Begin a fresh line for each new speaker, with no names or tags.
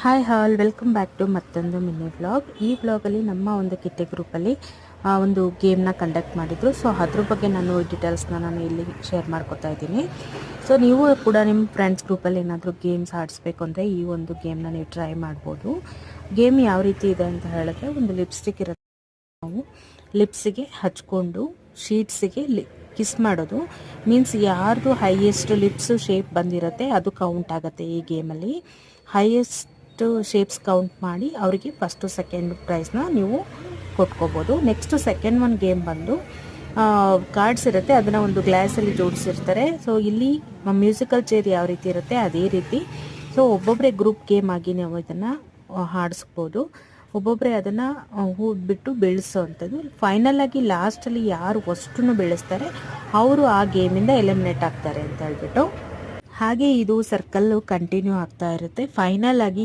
Hi all welcome back to ಮತ್ತೊಂದು mini vlog. ಈ ವ್ಲಾಗಲ್ಲಿ ನಮ್ಮ ಒಂದು ಕಿಟ್ಟೆ ಗ್ರೂಪಲ್ಲಿ ಒಂದು ಗೇಮ್ನ ಕಂಡಕ್ಟ್ ಮಾಡಿದರು. ಸೊ ಅದ್ರ ಬಗ್ಗೆ ನಾನು ಡೀಟೇಲ್ಸ್ನ ನಾನು ಇಲ್ಲಿ ಶೇರ್ ಮಾಡ್ಕೊತಾ ಇದ್ದೀನಿ. ಸೊ ನೀವು ಕೂಡ ನಿಮ್ಮ ಫ್ರೆಂಡ್ಸ್ ಗ್ರೂಪಲ್ಲಿ ಏನಾದರೂ ಗೇಮ್ಸ್ ಆಡಿಸ್ಬೇಕು ಅಂದರೆ ಈ ಒಂದು ಗೇಮ್ನ ನೀವು ಟ್ರೈ ಮಾಡ್ಬೋದು. ಗೇಮ್ ಯಾವ ರೀತಿ ಇದೆ ಅಂತ ಹೇಳಿದ್ರೆ, ಒಂದು ಲಿಪ್ಸ್ಟಿಕ್ ಇರುತ್ತೆ, ನಾವು ಲಿಪ್ಸಿಗೆ ಹಚ್ಕೊಂಡು ಶೀಟ್ಸಿಗೆ ಕಿಸ್ ಮಾಡೋದು. ಮೀನ್ಸ್ ಯಾರ್ದು ಹೈಯೆಸ್ಟ್ ಲಿಪ್ಸ್ ಶೇಪ್ ಬಂದಿರುತ್ತೆ ಅದು ಕೌಂಟ್ ಆಗುತ್ತೆ. ಈ ಗೇಮಲ್ಲಿ ಹೈಯೆಸ್ಟ್ ಶೇಪ್ಸ್ ಕೌಂಟ್ ಮಾಡಿ ಅವರಿಗೆ ಫಸ್ಟು ಸೆಕೆಂಡ್ ಪ್ರೈಸ್ನ ನೀವು ಕೊಟ್ಕೋಬೋದು. ನೆಕ್ಸ್ಟು ಸೆಕೆಂಡ್ ಒನ್ ಗೇಮ್ ಬಂದು ಕಾರ್ಡ್ಸ್ ಇರುತ್ತೆ, ಅದನ್ನು ಒಂದು ಗ್ಲಾಸಲ್ಲಿ ಜೋಡಿಸಿರ್ತಾರೆ. ಸೊ ಇಲ್ಲಿ ಮ್ಯೂಸಿಕಲ್ ಚೇರ್ ಯಾವ ರೀತಿ ಇರುತ್ತೆ ಅದೇ ರೀತಿ. ಸೊ ಒಬ್ಬೊಬ್ಬರೇ ಗ್ರೂಪ್ ಗೇಮ್ ಆಗಿ ನಾವು ಇದನ್ನು ಹಾಡಿಸ್ಬೋದು. ಒಬ್ಬೊಬ್ಬರೇ ಅದನ್ನು ಹೂಡ್ಬಿಟ್ಟು ಬೆಳೆಸೋ ಅಂಥದ್ದು. ಫೈನಲ್ ಆಗಿ ಲಾಸ್ಟಲ್ಲಿ ಯಾರು ಅಷ್ಟನ್ನು ಬೆಳೆಸ್ತಾರೆ ಅವರು ಆ ಗೇಮಿಂದ ಎಲಿಮಿನೇಟ್ ಆಗ್ತಾರೆ ಅಂತ ಹೇಳ್ಬಿಟ್ಟು. ಹಾಗೆ ಇದು ಸರ್ಕಲ್ಲು ಕಂಟಿನ್ಯೂ ಆಗ್ತಾ ಇರುತ್ತೆ. ಫೈನಲ್ ಆಗಿ